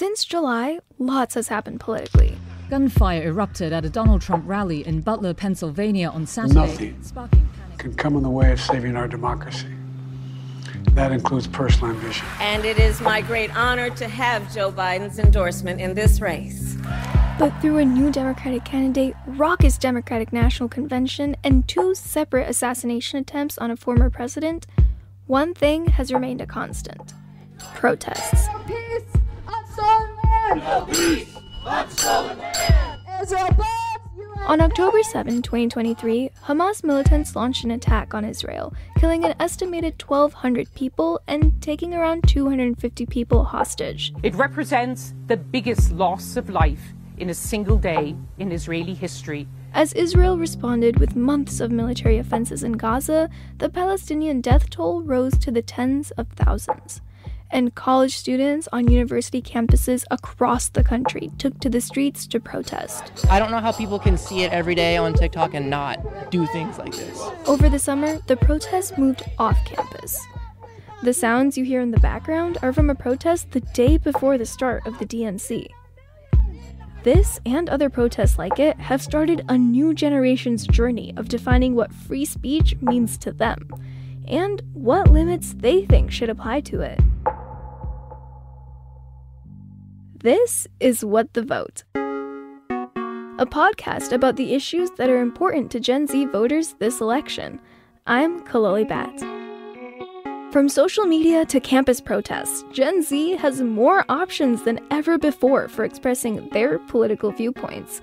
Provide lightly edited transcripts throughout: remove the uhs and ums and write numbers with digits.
Since July, lots has happened politically. Gunfire erupted at a Donald Trump rally in Butler, Pennsylvania on Saturday. Nothing can come in the way of saving our democracy. That includes personal ambition. And it is my great honor to have Joe Biden's endorsement in this race. But through a new Democratic candidate, raucous Democratic National Convention, and 2 separate assassination attempts on a former president, one thing has remained a constant: protests. No peace on stolen land! No peace on stolen land! Israel bombs U.S. On October 7, 2023, Hamas militants launched an attack on Israel, killing an estimated 1,200 people and taking around 250 people hostage. It represents the biggest loss of life in a single day in Israeli history. As Israel responded with months of military offenses in Gaza, the Palestinian death toll rose to the tens of thousands. And college students on university campuses across the country took to the streets to protest. I don't know how people can see it every day on TikTok and not do things like this. Over the summer, the protests moved off campus. The sounds you hear in the background are from a protest the day before the start of the DNC. This and other protests like it have started a new generation's journey of defining what free speech means to them, and what limits they think should apply to it. This is What the Vote, a podcast about the issues that are important to Gen Z voters this election. I'm Kalloli Bhatt. From social media to campus protests, Gen Z has more options than ever before for expressing their political viewpoints.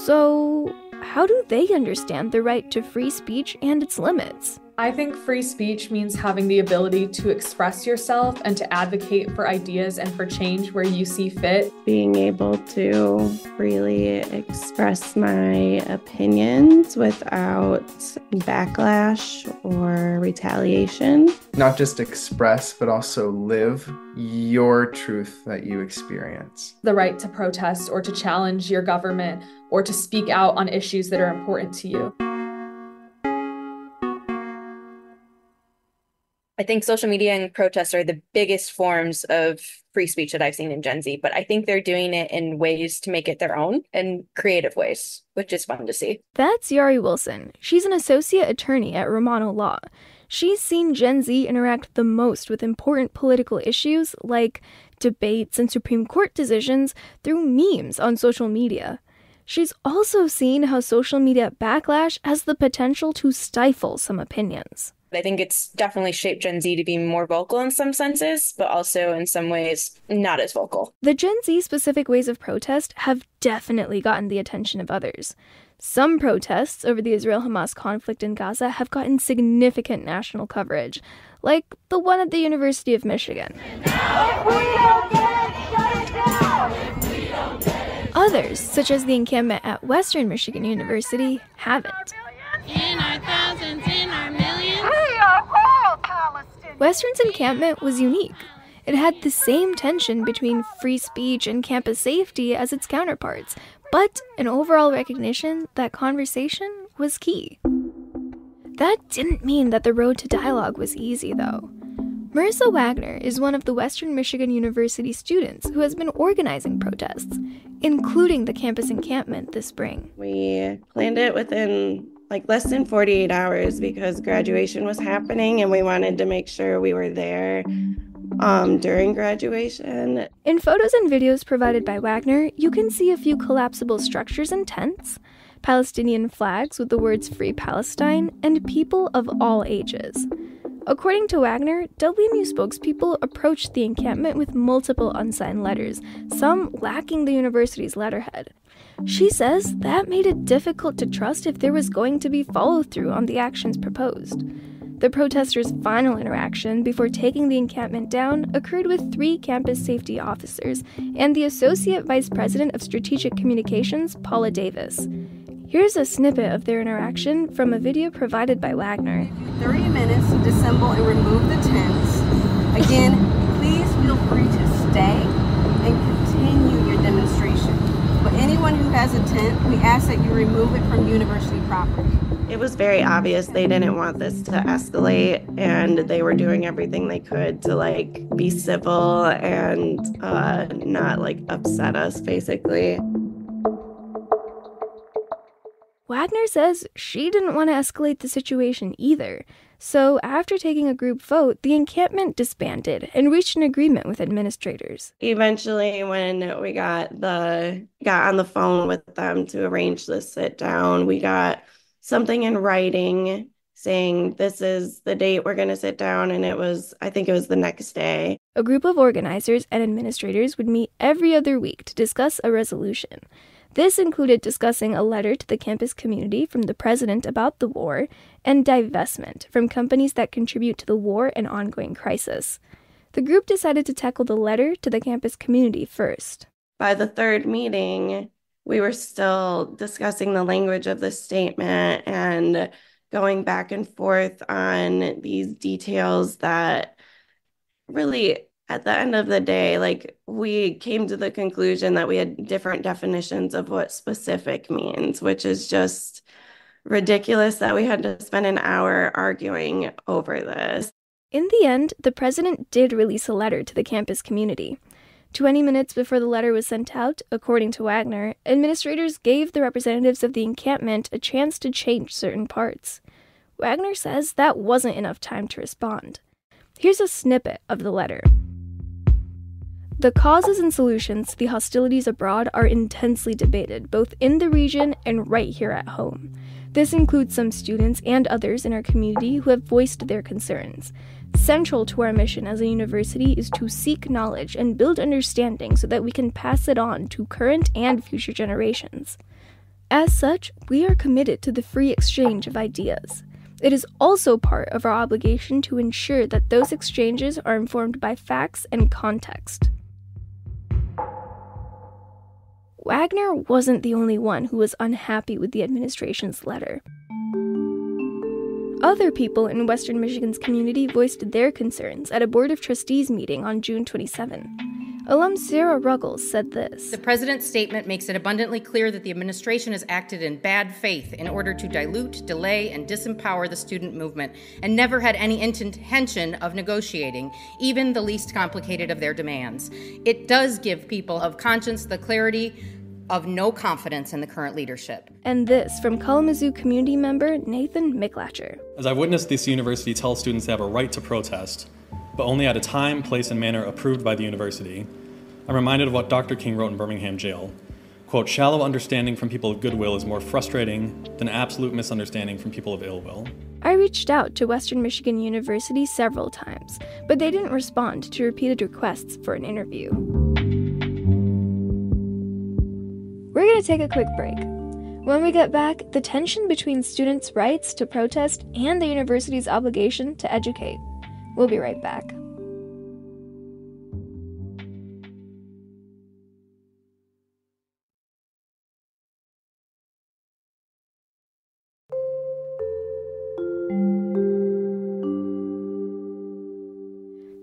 So, how do they understand the right to free speech and its limits? I think free speech means having the ability to express yourself and to advocate for ideas and for change where you see fit. Being able to freely express my opinions without backlash or retaliation. Not just express, but also live your truth that you experience. The right to protest or to challenge your government or to speak out on issues that are important to you. I think social media and protests are the biggest forms of free speech that I've seen in Gen Z, but I think they're doing it in ways to make it their own and creative ways, which is fun to see. That's Yari Wilson. She's an associate attorney at Romano Law. She's seen Gen Z interact the most with important political issues like debates and Supreme Court decisions through memes on social media. She's also seen how social media backlash has the potential to stifle some opinions. I think it's definitely shaped Gen Z to be more vocal in some senses, but also in some ways not as vocal. The Gen Z-specific ways of protest have definitely gotten the attention of others. Some protests over the Israel-Hamas conflict in Gaza have gotten significant national coverage, like the one at the University of Michigan. If we don't get it, shut it down! If we don't get it. Others, such as the encampment at Western Michigan University, haven't. In our thousands, in our millions. We are all Palestinians. Western's encampment was unique. It had the same tension between free speech and campus safety as its counterparts, but an overall recognition that conversation was key. That didn't mean that the road to dialogue was easy, though. Marissa Wagner is one of the Western Michigan University students who has been organizing protests, including the campus encampment this spring. We planned it within less than 48 hours because graduation was happening and we wanted to make sure we were there during graduation. In photos and videos provided by Wagner, you can see a few collapsible structures and tents, Palestinian flags with the words Free Palestine, and people of all ages. According to Wagner, WMU spokespeople approached the encampment with multiple unsigned letters, some lacking the university's letterhead. She says that made it difficult to trust if there was going to be follow-through on the actions proposed. The protesters' final interaction before taking the encampment down occurred with 3 campus safety officers and the Associate Vice President of Strategic Communications, Paula Davis. Here's a snippet of their interaction from a video provided by Wagner. 30 minutes to disassemble and remove the tents. Again, please feel free to stay and continue your demonstration. But anyone who has a tent, we ask that you remove it from university property. It was very obvious they didn't want this to escalate, and they were doing everything they could to like be civil and not like upset us, basically. Wagner says she didn't want to escalate the situation either. So after taking a group vote, the encampment disbanded and reached an agreement with administrators. Eventually, when we got on the phone with them to arrange the sit down, we got something in writing saying this is the date we're going to sit down, and I think it was the next day. A group of organizers and administrators would meet every other week to discuss a resolution. This included discussing a letter to the campus community from the president about the war and divestment from companies that contribute to the war and ongoing crisis. The group decided to tackle the letter to the campus community first. By the third meeting, we were still discussing the language of the statement and going back and forth on these details that really, at the end of the day, like, we came to the conclusion that we had different definitions of what specific means, which is just ridiculous that we had to spend an hour arguing over this. In the end, the president did release a letter to the campus community. 20 minutes before the letter was sent out, according to Wagner, administrators gave the representatives of the encampment a chance to change certain parts. Wagner says that wasn't enough time to respond. Here's a snippet of the letter. The causes and solutions to the hostilities abroad are intensely debated, both in the region and right here at home. This includes some students and others in our community who have voiced their concerns. Central to our mission as a university is to seek knowledge and build understanding so that we can pass it on to current and future generations. As such, we are committed to the free exchange of ideas. It is also part of our obligation to ensure that those exchanges are informed by facts and context. Wagner wasn't the only one who was unhappy with the administration's letter. Other people in Western Michigan's community voiced their concerns at a Board of Trustees meeting on June 27. Alum Sarah Ruggles said this. The president's statement makes it abundantly clear that the administration has acted in bad faith in order to dilute, delay, and disempower the student movement, and never had any intention of negotiating, even the least complicated of their demands. It does give people of conscience the clarity of no confidence in the current leadership. And this from Kalamazoo community member Nathan Micklacher. As I've witnessed this university tell students they have a right to protest, but only at a time, place, and manner approved by the university, I'm reminded of what Dr. King wrote in Birmingham jail. Quote, shallow understanding from people of goodwill is more frustrating than absolute misunderstanding from people of ill will. I reached out to Western Michigan University several times, but they didn't respond to repeated requests for an interview. We're going to take a quick break. When we get back, the tension between students' rights to protest and the university's obligation to educate. We'll be right back.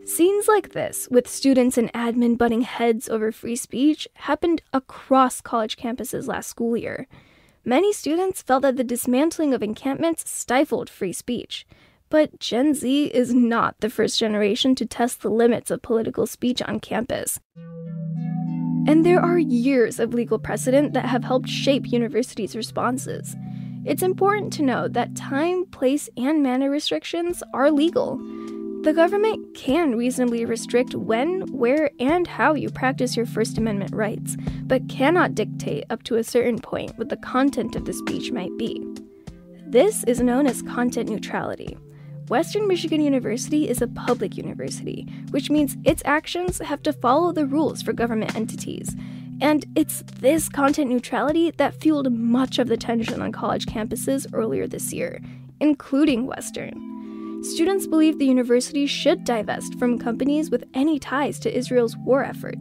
Scenes like this, with students and admin butting heads over free speech, happened across college campuses last school year. Many students felt that the dismantling of encampments stifled free speech. But Gen Z is not the first generation to test the limits of political speech on campus. And there are years of legal precedent that have helped shape universities' responses. It's important to note that time, place, and manner restrictions are legal. The government can reasonably restrict when, where, and how you practice your First Amendment rights, but cannot dictate up to a certain point what the content of the speech might be. This is known as content neutrality. Western Michigan University is a public university, which means its actions have to follow the rules for government entities. And it's this content neutrality that fueled much of the tension on college campuses earlier this year, including Western. Students believe the university should divest from companies with any ties to Israel's war effort.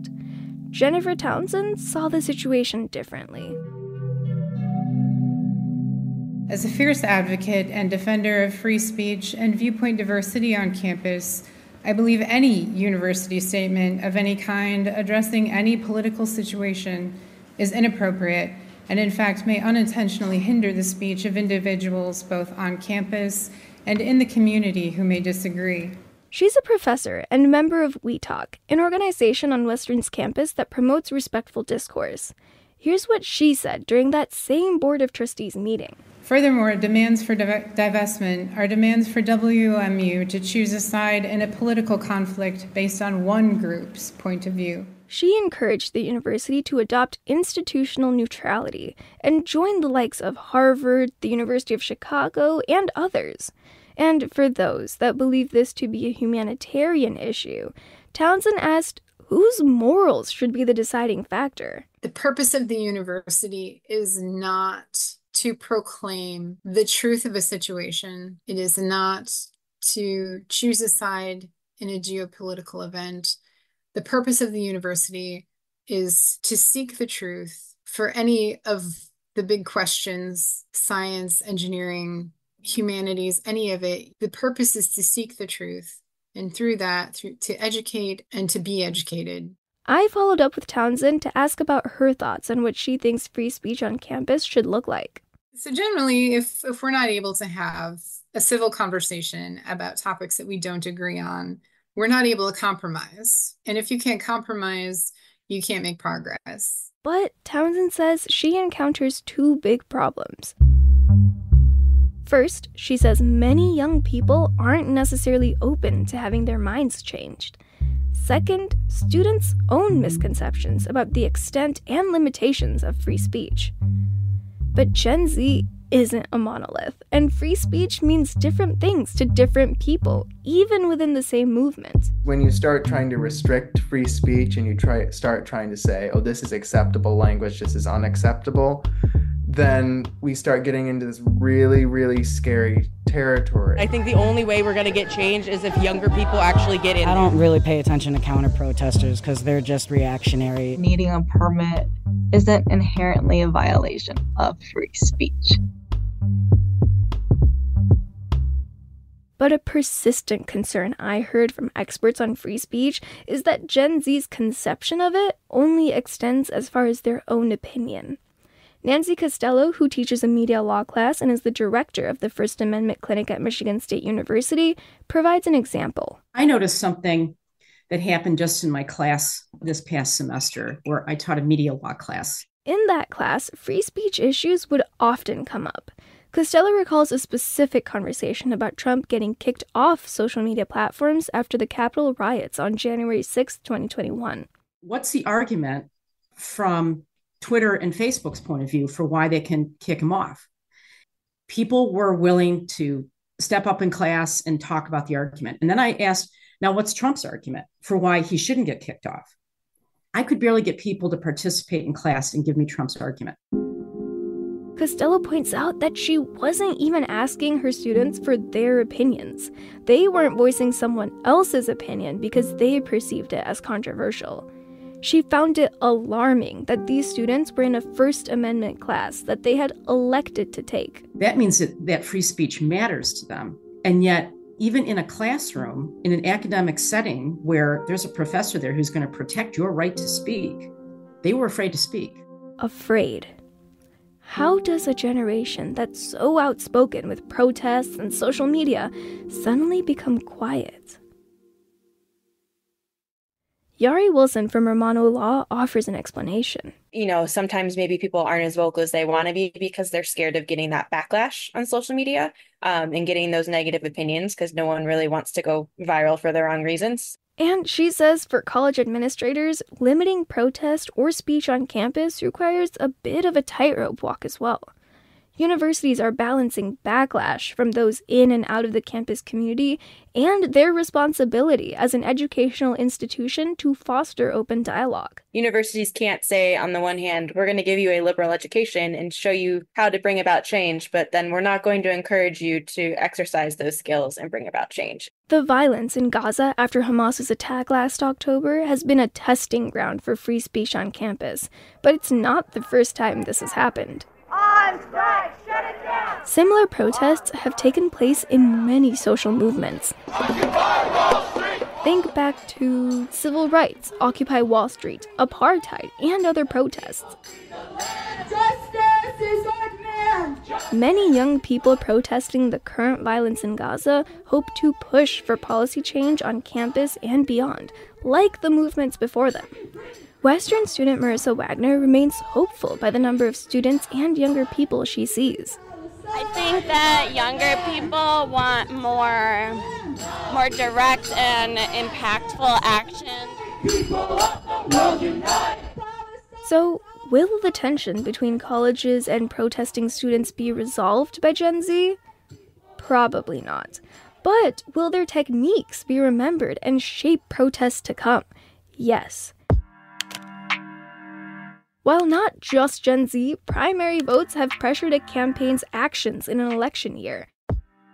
Jennifer Townsend saw the situation differently. As a fierce advocate and defender of free speech and viewpoint diversity on campus, I believe any university statement of any kind addressing any political situation is inappropriate and in fact may unintentionally hinder the speech of individuals both on campus and in the community who may disagree. She's a professor and member of We Talk, an organization on Western's campus that promotes respectful discourse. Here's what she said during that same Board of Trustees meeting. Furthermore, demands for divestment are demands for WMU to choose a side in a political conflict based on one group's point of view. She encouraged the university to adopt institutional neutrality and join the likes of Harvard, the University of Chicago, and others. And for those that believe this to be a humanitarian issue, Townsend asked whose morals should be the deciding factor. The purpose of the university is not to proclaim the truth of a situation. It is not to choose a side in a geopolitical event. The purpose of the university is to seek the truth for any of the big questions, science, engineering, humanities, any of it. The purpose is to seek the truth, and through that, to educate and to be educated. I followed up with Townsend to ask about her thoughts on what she thinks free speech on campus should look like. So generally, if we're not able to have a civil conversation about topics that we don't agree on, we're not able to compromise. And if you can't compromise, you can't make progress. But Townsend says she encounters two big problems. First, she says many young people aren't necessarily open to having their minds changed. Second, students' own misconceptions about the extent and limitations of free speech. But Gen Z isn't a monolith, and free speech means different things to different people, even within the same movement. When you start trying to restrict free speech and you start trying to say, oh, this is acceptable language, this is unacceptable, then we start getting into this really, really scary territory. I think the only way we're going to get change is if younger people actually get in. I don't really pay attention to counter-protesters because they're just reactionary. Needing a permit isn't inherently a violation of free speech. But a persistent concern I heard from experts on free speech is that Gen Z's conception of it only extends as far as their own opinion. Nancy Costello, who teaches a media law class and is the director of the First Amendment Clinic at Michigan State University, provides an example. I noticed something that happened just in my class this past semester, where I taught a media law class. In that class, free speech issues would often come up. Costello recalls a specific conversation about Trump getting kicked off social media platforms after the Capitol riots on January 6, 2021. What's the argument from Twitter and Facebook's point of view for why they can kick him off? People were willing to step up in class and talk about the argument. And then I asked, now what's Trump's argument for why he shouldn't get kicked off? I could barely get people to participate in class and give me Trump's argument. Costello points out that she wasn't even asking her students for their opinions. They weren't voicing someone else's opinion because they perceived it as controversial. She found it alarming that these students were in a First Amendment class that they had elected to take. That means that free speech matters to them. And yet, even in a classroom, in an academic setting where there's a professor there who's going to protect your right to speak, they were afraid to speak. Afraid. How does a generation that's so outspoken with protests and social media suddenly become quiet? Yari Wilson from Romano Law offers an explanation. Sometimes maybe people aren't as vocal as they want to be because they're scared of getting that backlash on social media and getting those negative opinions because no one really wants to go viral for the wrong reasons. And she says for college administrators, limiting protest or speech on campus requires a bit of a tightrope walk as well. Universities are balancing backlash from those in and out of the campus community and their responsibility as an educational institution to foster open dialogue. Universities can't say, on the one hand, we're going to give you a liberal education and show you how to bring about change, but then we're not going to encourage you to exercise those skills and bring about change. The violence in Gaza after Hamas's attack last October has been a testing ground for free speech on campus, but it's not the first time this has happened. On strike, shut it down! Similar protests have taken place in many social movements. Think back to civil rights, Occupy Wall Street, apartheid, and other protests. Justice is our demand. Many young people protesting the current violence in Gaza hope to push for policy change on campus and beyond, like the movements before them. Western student Marissa Wagner remains hopeful by the number of students and younger people she sees. I think that younger people want more direct and impactful action. So, will the tension between colleges and protesting students be resolved by Gen Z? Probably not. But will their techniques be remembered and shape protests to come? Yes. While not just Gen Z, primary votes have pressured a campaign's actions in an election year.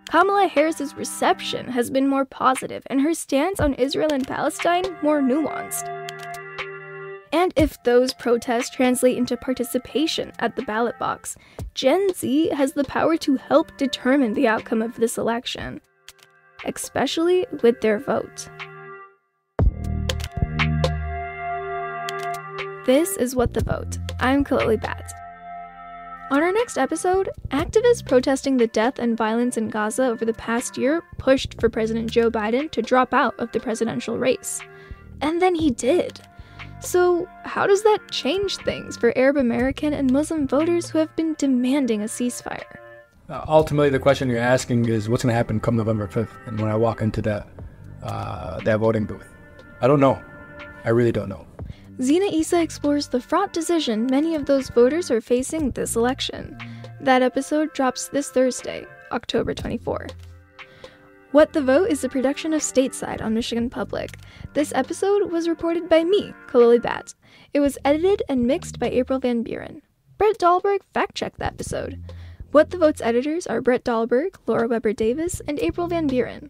Kamala Harris's reception has been more positive and her stance on Israel and Palestine more nuanced. And if those protests translate into participation at the ballot box, Gen Z has the power to help determine the outcome of this election, especially with their vote. This is What the Vote. I'm Kalloli Bhatt. On our next episode, activists protesting the death and violence in Gaza over the past year pushed for President Joe Biden to drop out of the presidential race. And then he did. So, how does that change things for Arab American and Muslim voters who have been demanding a ceasefire? Ultimately, the question you're asking is what's going to happen come November 5th and when I walk into that voting booth. I don't know. I really don't know. Zina Issa explores the fraught decision many of those voters are facing this election. That episode drops this Thursday, October 24. What the Vote is a production of Stateside on Michigan Public. This episode was reported by me, Kalloli Bhatt. It was edited and mixed by April Van Buren. Brett Dahlberg fact-checked the episode. What the Vote's editors are Brett Dahlberg, Laura Weber-Davis, and April Van Buren.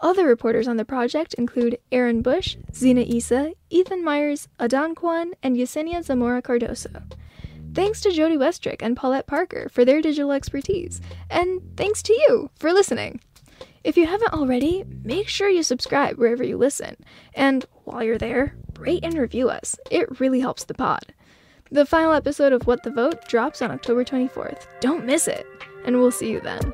Other reporters on the project include Aaron Bush, Zina Issa, Ethan Myers, Adan Kwan, and Yesenia Zamora Cardoso. Thanks to Jody Westrick and Paulette Parker for their digital expertise, and thanks to you for listening. If you haven't already, make sure you subscribe wherever you listen, and while you're there, rate and review us. It really helps the pod. The final episode of What the Vote drops on October 24th. Don't miss it, and we'll see you then.